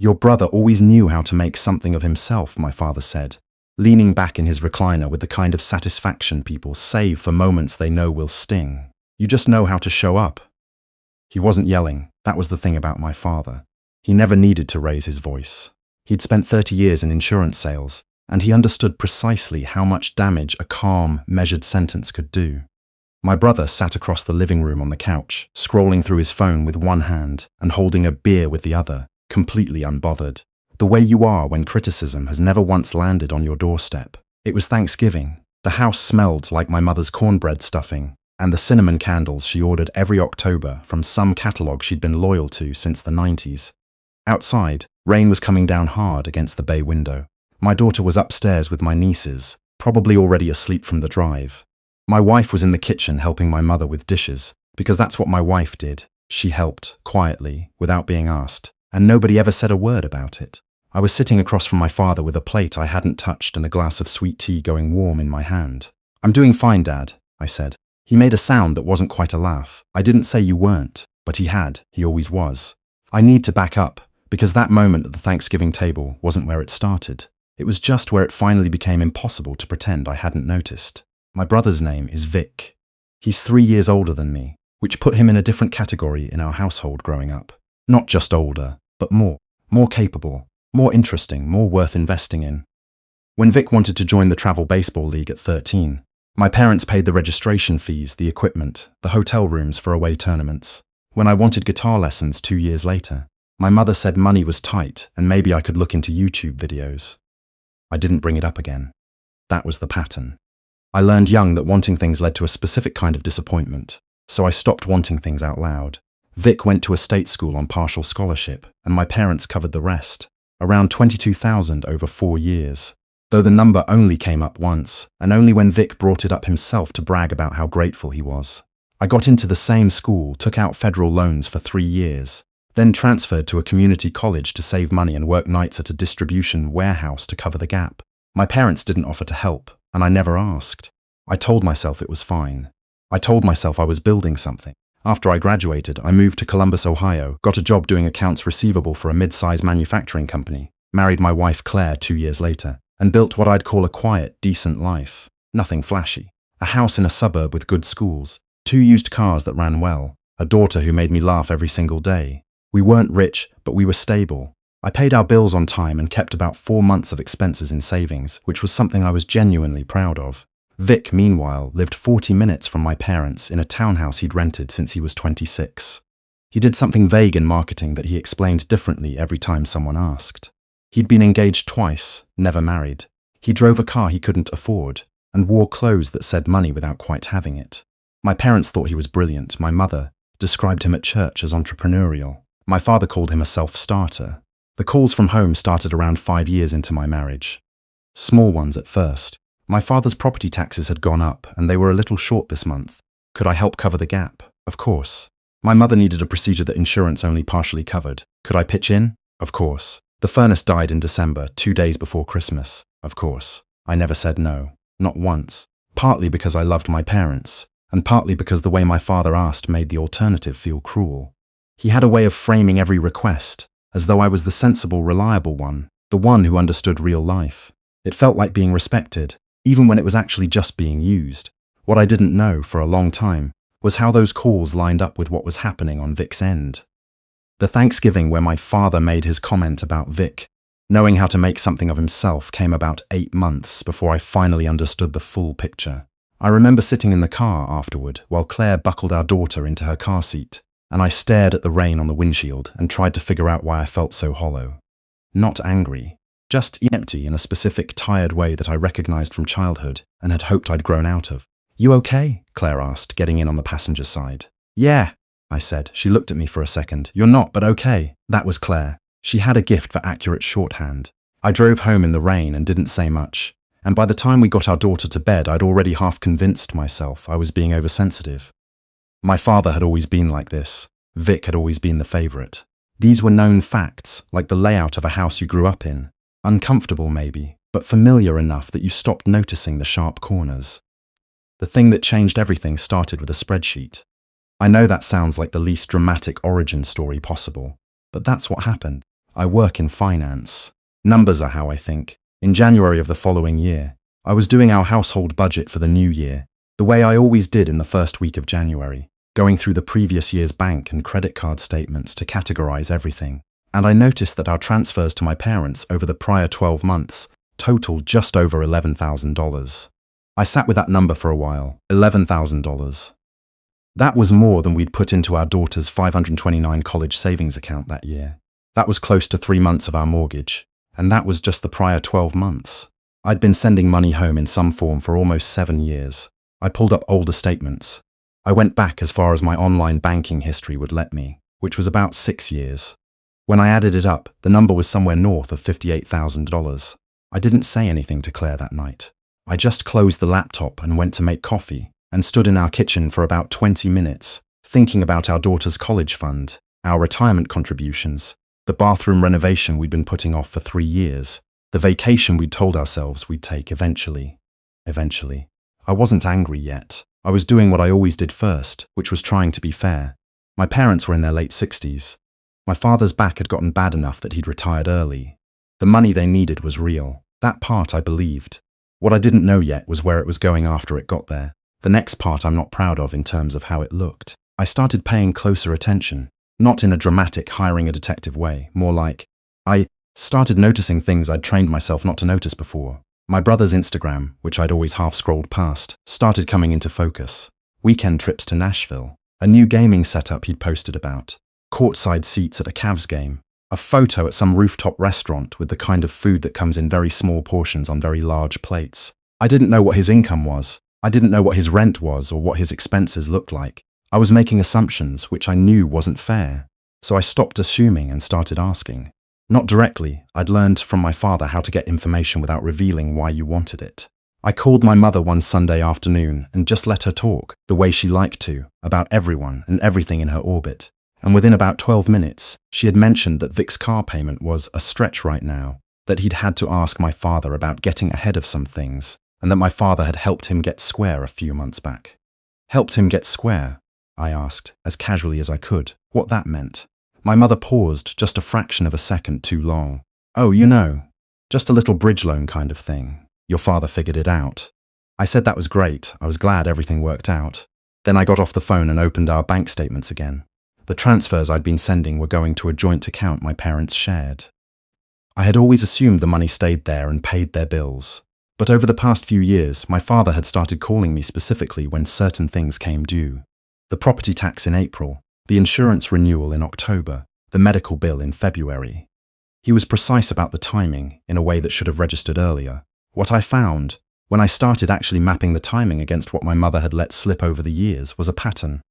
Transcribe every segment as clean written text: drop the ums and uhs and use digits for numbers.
Your brother always knew how to make something of himself, my father said, leaning back in his recliner with the kind of satisfaction people save for moments they know will sting. You just know how to show up. He wasn't yelling. That was the thing about my father. He never needed to raise his voice. He'd spent 30 years in insurance sales, and he understood precisely how much damage a calm, measured sentence could do. My brother sat across the living room on the couch, scrolling through his phone with one hand and holding a beer with the other, completely unbothered. The way you are when criticism has never once landed on your doorstep. It was Thanksgiving. The house smelled like my mother's cornbread stuffing, and the cinnamon candles she ordered every October from some catalogue she'd been loyal to since the 90s. Outside, rain was coming down hard against the bay window. My daughter was upstairs with my nieces, probably already asleep from the drive. My wife was in the kitchen helping my mother with dishes, because that's what my wife did. She helped, quietly, without being asked, and nobody ever said a word about it. I was sitting across from my father with a plate I hadn't touched and a glass of sweet tea going warm in my hand. "I'm doing fine, Dad," I said. He made a sound that wasn't quite a laugh. I didn't say you weren't, but he had. He always was. I need to back up, because that moment at the Thanksgiving table wasn't where it started. It was just where it finally became impossible to pretend I hadn't noticed. My brother's name is Vic. He's 3 years older than me, which put him in a different category in our household growing up. Not just older, but more capable, more interesting, more worth investing in. When Vic wanted to join the travel baseball league at 13, my parents paid the registration fees, the equipment, the hotel rooms for away tournaments. When I wanted guitar lessons 2 years later, my mother said money was tight and maybe I could look into YouTube videos. I didn't bring it up again. That was the pattern. I learned young that wanting things led to a specific kind of disappointment, so I stopped wanting things out loud. Vic went to a state school on partial scholarship, and my parents covered the rest, around $22,000 over 4 years. Though the number only came up once, and only when Vic brought it up himself to brag about how grateful he was. I got into the same school, took out federal loans for 3 years, then transferred to a community college to save money and work nights at a distribution warehouse to cover the gap. My parents didn't offer to help, and I never asked. I told myself it was fine. I told myself I was building something. After I graduated, I moved to Columbus, Ohio, got a job doing accounts receivable for a mid-size manufacturing company, married my wife Claire 2 years later, and built what I'd call a quiet, decent life. Nothing flashy. A house in a suburb with good schools, 2 used cars that ran well, a daughter who made me laugh every single day. We weren't rich, but we were stable. I paid our bills on time and kept about 4 months of expenses in savings, which was something I was genuinely proud of. Vic, meanwhile, lived 40 minutes from my parents in a townhouse he'd rented since he was 26. He did something vague in marketing that he explained differently every time someone asked. He'd been engaged twice, never married. He drove a car he couldn't afford, and wore clothes that said money without quite having it. My parents thought he was brilliant. My mother described him at church as entrepreneurial. My father called him a self-starter. The calls from home started around 5 years into my marriage. Small ones at first. My father's property taxes had gone up, and they were a little short this month. Could I help cover the gap? Of course. My mother needed a procedure that insurance only partially covered. Could I pitch in? Of course. The furnace died in December, 2 days before Christmas. Of course. I never said no. Not once. Partly because I loved my parents, and partly because the way my father asked made the alternative feel cruel. He had a way of framing every request, as though I was the sensible, reliable one, the one who understood real life. It felt like being respected, even when it was actually just being used. What I didn't know for a long time was how those calls lined up with what was happening on Vic's end. The Thanksgiving where my father made his comment about Vic, knowing how to make something of himself, came about 8 months before I finally understood the full picture. I remember sitting in the car afterward while Claire buckled our daughter into her car seat, and I stared at the rain on the windshield and tried to figure out why I felt so hollow. Not angry, just empty in a specific tired way that I recognized from childhood and had hoped I'd grown out of. "You okay?" Claire asked, getting in on the passenger side. "Yeah," I said. She looked at me for a second. "You're not, but okay." That was Claire. She had a gift for accurate shorthand. I drove home in the rain and didn't say much, and by the time we got our daughter to bed, I'd already half convinced myself I was being oversensitive. My father had always been like this. Vic had always been the favorite. These were known facts, like the layout of a house you grew up in. Uncomfortable maybe, but familiar enough that you stopped noticing the sharp corners. The thing that changed everything started with a spreadsheet. I know that sounds like the least dramatic origin story possible, but that's what happened. I work in finance. Numbers are how I think. In January of the following year, I was doing our household budget for the new year, the way I always did in the first week of January, going through the previous year's bank and credit card statements to categorize everything. And I noticed that our transfers to my parents over the prior 12 months totaled just over $11,000. I sat with that number for a while, $11,000. That was more than we'd put into our daughter's 529 college savings account that year. That was close to 3 months of our mortgage, and that was just the prior 12 months. I'd been sending money home in some form for almost 7 years. I pulled up older statements. I went back as far as my online banking history would let me, which was about 6 years. When I added it up, the number was somewhere north of $58,000. I didn't say anything to Claire that night. I just closed the laptop and went to make coffee, and stood in our kitchen for about 20 minutes, thinking about our daughter's college fund, our retirement contributions, the bathroom renovation we'd been putting off for 3 years, the vacation we'd told ourselves we'd take eventually. Eventually. I wasn't angry yet. I was doing what I always did first, which was trying to be fair. My parents were in their late 60s. My father's back had gotten bad enough that he'd retired early. The money they needed was real. That part I believed. What I didn't know yet was where it was going after it got there. The next part I'm not proud of in terms of how it looked. I started paying closer attention, not in a dramatic hiring a detective way, more like, I started noticing things I'd trained myself not to notice before. My brother's Instagram, which I'd always half scrolled past, started coming into focus. Weekend trips to Nashville, a new gaming setup he'd posted about, courtside seats at a Cavs game, a photo at some rooftop restaurant with the kind of food that comes in very small portions on very large plates. I didn't know what his income was. I didn't know what his rent was or what his expenses looked like. I was making assumptions which I knew wasn't fair. So I stopped assuming and started asking. Not directly, I'd learned from my father how to get information without revealing why you wanted it. I called my mother one Sunday afternoon and just let her talk, the way she liked to, about everyone and everything in her orbit. And within about 12 minutes, she had mentioned that Vic's car payment was a stretch right now, that he'd had to ask my father about getting ahead of some things, and that my father had helped him get square a few months back. Helped him get square? I asked, as casually as I could, what that meant. My mother paused just a fraction of a second too long. Oh, you know, just a little bridge loan kind of thing. Your father figured it out. I said that was great. I was glad everything worked out. Then I got off the phone and opened our bank statements again. The transfers I'd been sending were going to a joint account my parents shared. I had always assumed the money stayed there and paid their bills. But over the past few years, my father had started calling me specifically when certain things came due. The property tax in April, the insurance renewal in October, the medical bill in February. He was precise about the timing in a way that should have registered earlier. What I found, when I started actually mapping the timing against what my mother had let slip over the years, was a pattern.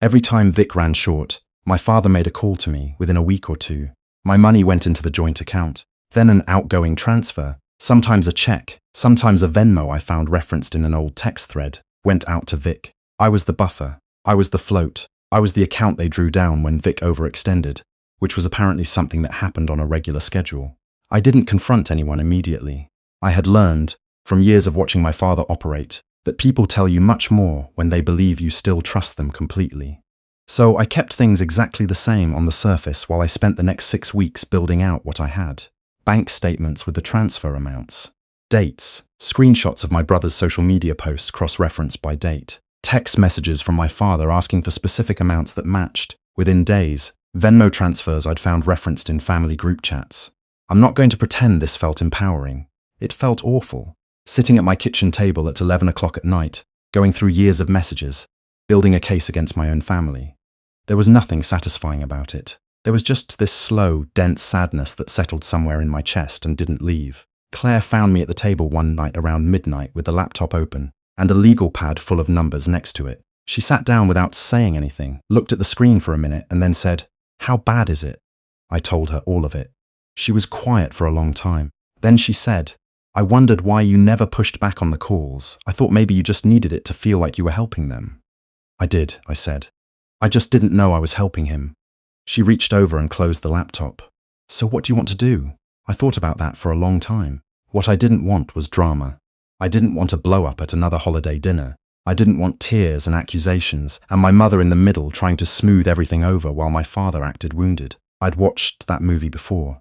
Every time Vic ran short, my father made a call to me within a week or two. My money went into the joint account, then an outgoing transfer, sometimes a check, sometimes a Venmo I found referenced in an old text thread, went out to Vic. I was the buffer. I was the float. I was the account they drew down when Vic overextended, which was apparently something that happened on a regular schedule. I didn't confront anyone immediately. I had learned, from years of watching my father operate, that people tell you much more when they believe you still trust them completely. So I kept things exactly the same on the surface while I spent the next 6 weeks building out what I had. Bank statements with the transfer amounts, dates, screenshots of my brother's social media posts cross-referenced by date, text messages from my father asking for specific amounts that matched, within days, Venmo transfers I'd found referenced in family group chats. I'm not going to pretend this felt empowering. It felt awful. Sitting at my kitchen table at 11 o'clock at night, going through years of messages, building a case against my own family. There was nothing satisfying about it. There was just this slow, dense sadness that settled somewhere in my chest and didn't leave. Claire found me at the table one night around midnight with the laptop open and a legal pad full of numbers next to it. She sat down without saying anything, looked at the screen for a minute and then said, "How bad is it?" I told her all of it. She was quiet for a long time. Then she said, "I wondered why you never pushed back on the calls. I thought maybe you just needed it to feel like you were helping them." "I did," I said. "I just didn't know I was helping him." She reached over and closed the laptop. "So what do you want to do?" I thought about that for a long time. What I didn't want was drama. I didn't want a blow-up at another holiday dinner. I didn't want tears and accusations, and my mother in the middle trying to smooth everything over while my father acted wounded. I'd watched that movie before.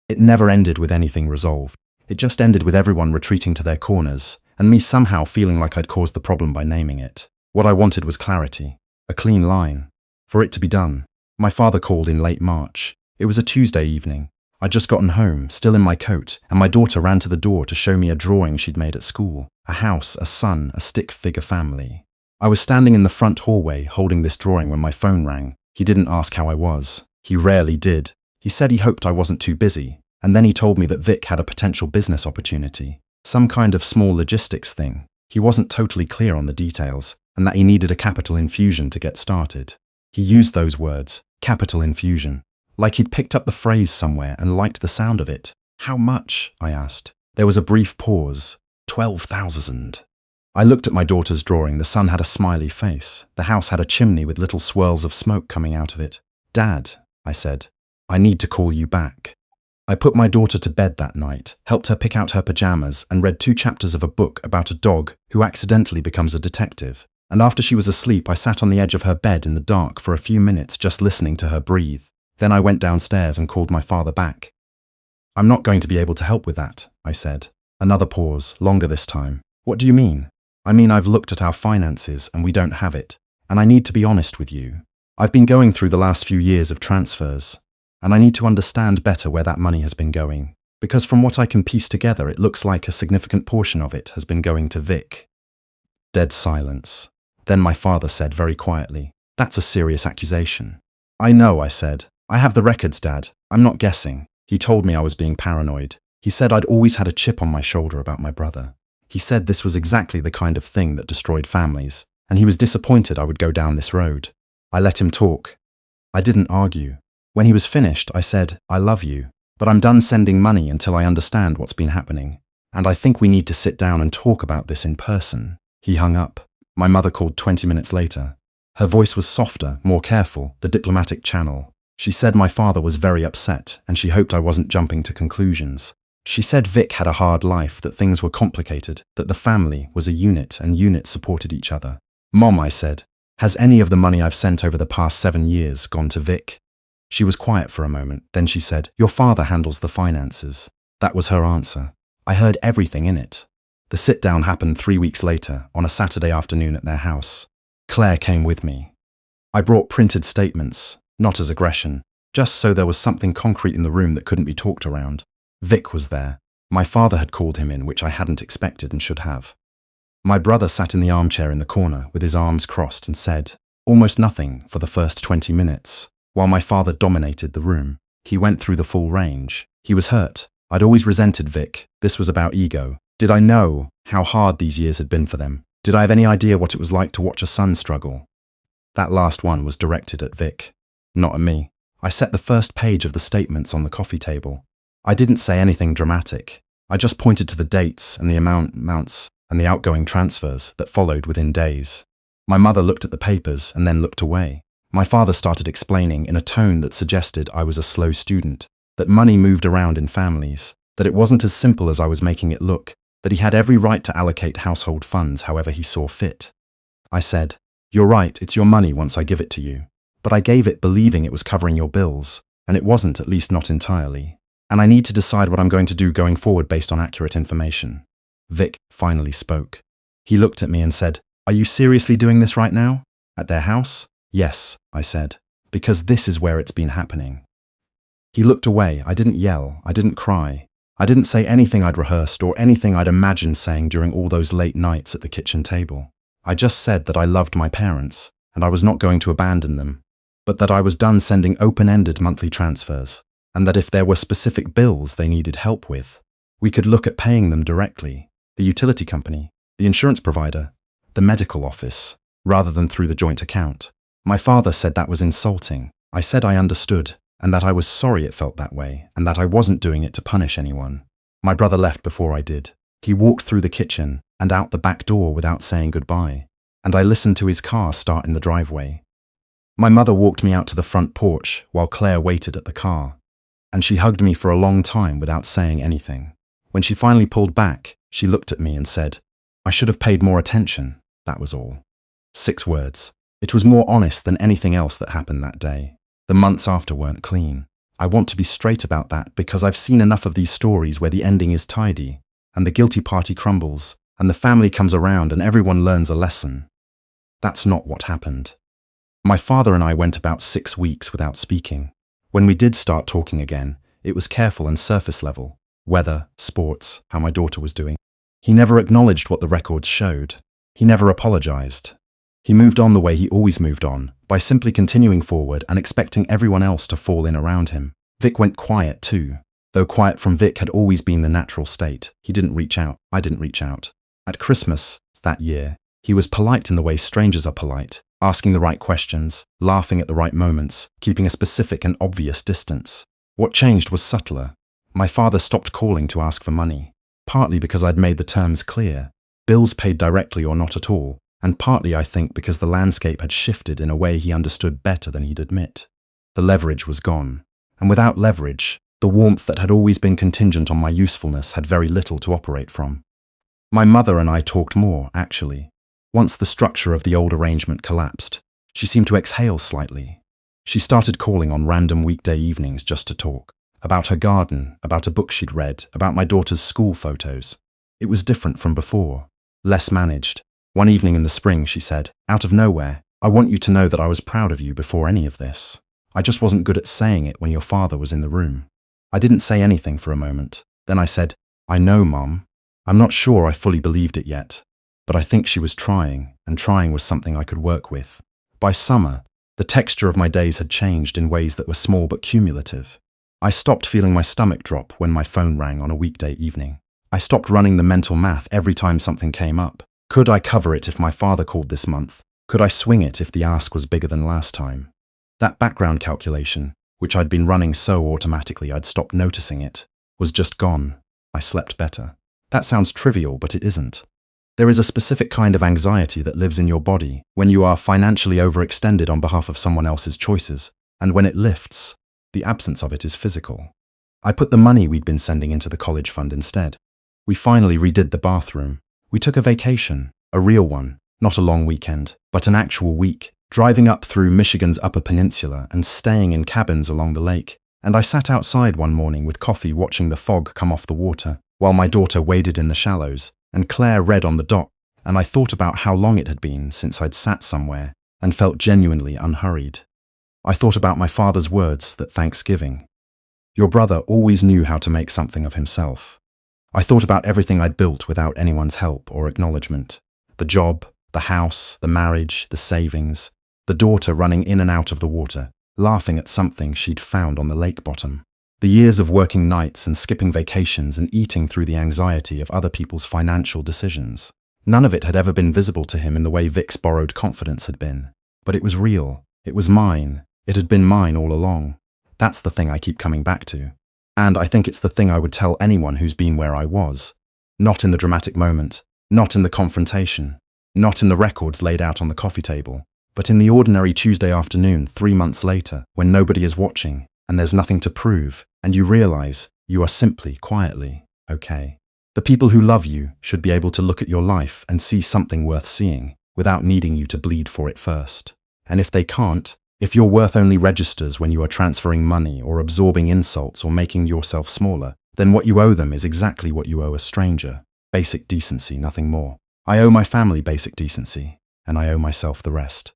It never ended with anything resolved. It just ended with everyone retreating to their corners, and me somehow feeling like I'd caused the problem by naming it. What I wanted was clarity, a clean line. For it to be done, my father called in late March. It was a Tuesday evening. I'd just gotten home, still in my coat, and my daughter ran to the door to show me a drawing she'd made at school. A house, a son, a stick figure family. I was standing in the front hallway holding this drawing when my phone rang. He didn't ask how I was. He rarely did. He said he hoped I wasn't too busy, and then he told me that Vic had a potential business opportunity, some kind of small logistics thing. He wasn't totally clear on the details, and that he needed a capital infusion to get started. He used those words, capital infusion, like he'd picked up the phrase somewhere and liked the sound of it. How much? I asked. There was a brief pause. 12,000. I looked at my daughter's drawing. The son had a smiley face. The house had a chimney with little swirls of smoke coming out of it. Dad, I said, I need to call you back. I put my daughter to bed that night, helped her pick out her pajamas, and read 2 chapters of a book about a dog who accidentally becomes a detective. And after she was asleep, I sat on the edge of her bed in the dark for a few minutes just listening to her breathe. Then I went downstairs and called my father back. I'm not going to be able to help with that, I said. Another pause, longer this time. What do you mean? I mean, I've looked at our finances and we don't have it. And I need to be honest with you. I've been going through the last few years of transfers, and I need to understand better where that money has been going. Because from what I can piece together, it looks like a significant portion of it has been going to Vic. Dead silence. Then my father said very quietly, That's a serious accusation. I know, I said. I have the records, Dad. I'm not guessing. He told me I was being paranoid. He said I'd always had a chip on my shoulder about my brother. He said this was exactly the kind of thing that destroyed families, and he was disappointed I would go down this road. I let him talk. I didn't argue. When he was finished, I said, I love you, but I'm done sending money until I understand what's been happening, and I think we need to sit down and talk about this in person. He hung up. My mother called 20 minutes later. Her voice was softer, more careful, the diplomatic channel. She said my father was very upset, and she hoped I wasn't jumping to conclusions. She said Vic had a hard life, that things were complicated, that the family was a unit and units supported each other. Mom, I said, has any of the money I've sent over the past 7 years gone to Vic? She was quiet for a moment, then she said, Your father handles the finances. That was her answer. I heard everything in it. The sit-down happened 3 weeks later, on a Saturday afternoon at their house. Claire came with me. I brought printed statements. Not as aggression, just so there was something concrete in the room that couldn't be talked around. Vic was there. My father had called him in, which I hadn't expected and should have. My brother sat in the armchair in the corner with his arms crossed and said almost nothing for the first 20 minutes, while my father dominated the room. He went through the full range. He was hurt. I'd always resented Vic. This was about ego. Did I know how hard these years had been for them? Did I have any idea what it was like to watch a son struggle? That last one was directed at Vic. Not at me. I set the first page of the statements on the coffee table. I didn't say anything dramatic. I just pointed to the dates and the amounts and the outgoing transfers that followed within days. My mother looked at the papers and then looked away. My father started explaining in a tone that suggested I was a slow student, that money moved around in families, that it wasn't as simple as I was making it look, that he had every right to allocate household funds however he saw fit. I said, You're right, it's your money once I give it to you. But I gave it believing it was covering your bills, and it wasn't, at least not entirely. And I need to decide what I'm going to do going forward based on accurate information. Vic finally spoke. He looked at me and said, Are you seriously doing this right now? At their house? Yes, I said, because this is where it's been happening. He looked away. I didn't yell. I didn't cry. I didn't say anything I'd rehearsed or anything I'd imagined saying during all those late nights at the kitchen table. I just said that I loved my parents, and I was not going to abandon them, but that I was done sending open-ended monthly transfers, and that if there were specific bills they needed help with, we could look at paying them directly, the utility company, the insurance provider, the medical office, rather than through the joint account. My father said that was insulting. I said I understood, and that I was sorry it felt that way, and that I wasn't doing it to punish anyone. My brother left before I did. He walked through the kitchen and out the back door without saying goodbye, and I listened to his car start in the driveway. My mother walked me out to the front porch while Claire waited at the car, and she hugged me for a long time without saying anything. When she finally pulled back, she looked at me and said, I should have paid more attention, that was all. 6 words. It was more honest than anything else that happened that day. The months after weren't clean. I want to be straight about that because I've seen enough of these stories where the ending is tidy, and the guilty party crumbles, and the family comes around and everyone learns a lesson. That's not what happened. My father and I went about 6 weeks without speaking. When we did start talking again, it was careful and surface level. Weather, sports, how my daughter was doing. He never acknowledged what the records showed. He never apologized. He moved on the way he always moved on, by simply continuing forward and expecting everyone else to fall in around him. Vic went quiet too. Though quiet from Vic had always been the natural state. He didn't reach out. I didn't reach out. At Christmas, that year, he was polite in the way strangers are polite, asking the right questions, laughing at the right moments, keeping a specific and obvious distance. What changed was subtler. My father stopped calling to ask for money, partly because I'd made the terms clear, bills paid directly or not at all, and partly, I think, because the landscape had shifted in a way he understood better than he'd admit. The leverage was gone, and without leverage, the warmth that had always been contingent on my usefulness had very little to operate from. My mother and I talked more, actually. Once the structure of the old arrangement collapsed, she seemed to exhale slightly. She started calling on random weekday evenings just to talk. About her garden, about a book she'd read, about my daughter's school photos. It was different from before, less managed. One evening in the spring, she said, out of nowhere, "I want you to know that I was proud of you before any of this. I just wasn't good at saying it when your father was in the room." I didn't say anything for a moment. Then I said, "I know, Mom." I'm not sure I fully believed it yet, but I think she was trying, and trying was something I could work with. By summer, the texture of my days had changed in ways that were small but cumulative. I stopped feeling my stomach drop when my phone rang on a weekday evening. I stopped running the mental math every time something came up. Could I cover it if my father called this month? Could I swing it if the ask was bigger than last time? That background calculation, which I'd been running so automatically I'd stopped noticing it, was just gone. I slept better. That sounds trivial, but it isn't. There is a specific kind of anxiety that lives in your body when you are financially overextended on behalf of someone else's choices, and when it lifts, the absence of it is physical. I put the money we'd been sending into the college fund instead. We finally redid the bathroom. We took a vacation, a real one, not a long weekend, but an actual week, driving up through Michigan's Upper Peninsula and staying in cabins along the lake. And I sat outside one morning with coffee watching the fog come off the water, while my daughter waded in the shallows, and Claire read on the dock, and I thought about how long it had been since I'd sat somewhere and felt genuinely unhurried. I thought about my father's words that Thanksgiving. Your brother always knew how to make something of himself. I thought about everything I'd built without anyone's help or acknowledgement. The job, the house, the marriage, the savings, the daughter running in and out of the water, laughing at something she'd found on the lake bottom. The years of working nights and skipping vacations and eating through the anxiety of other people's financial decisions. None of it had ever been visible to him in the way Vic's borrowed confidence had been. But it was real. It was mine. It had been mine all along. That's the thing I keep coming back to. And I think it's the thing I would tell anyone who's been where I was. Not in the dramatic moment, not in the confrontation, not in the records laid out on the coffee table, but in the ordinary Tuesday afternoon 3 months later, when nobody is watching, and there's nothing to prove, and you realize you are simply, quietly, okay. The people who love you should be able to look at your life and see something worth seeing, without needing you to bleed for it first. And if they can't, if your worth only registers when you are transferring money or absorbing insults or making yourself smaller, then what you owe them is exactly what you owe a stranger. Basic decency, nothing more. I owe my family basic decency, and I owe myself the rest.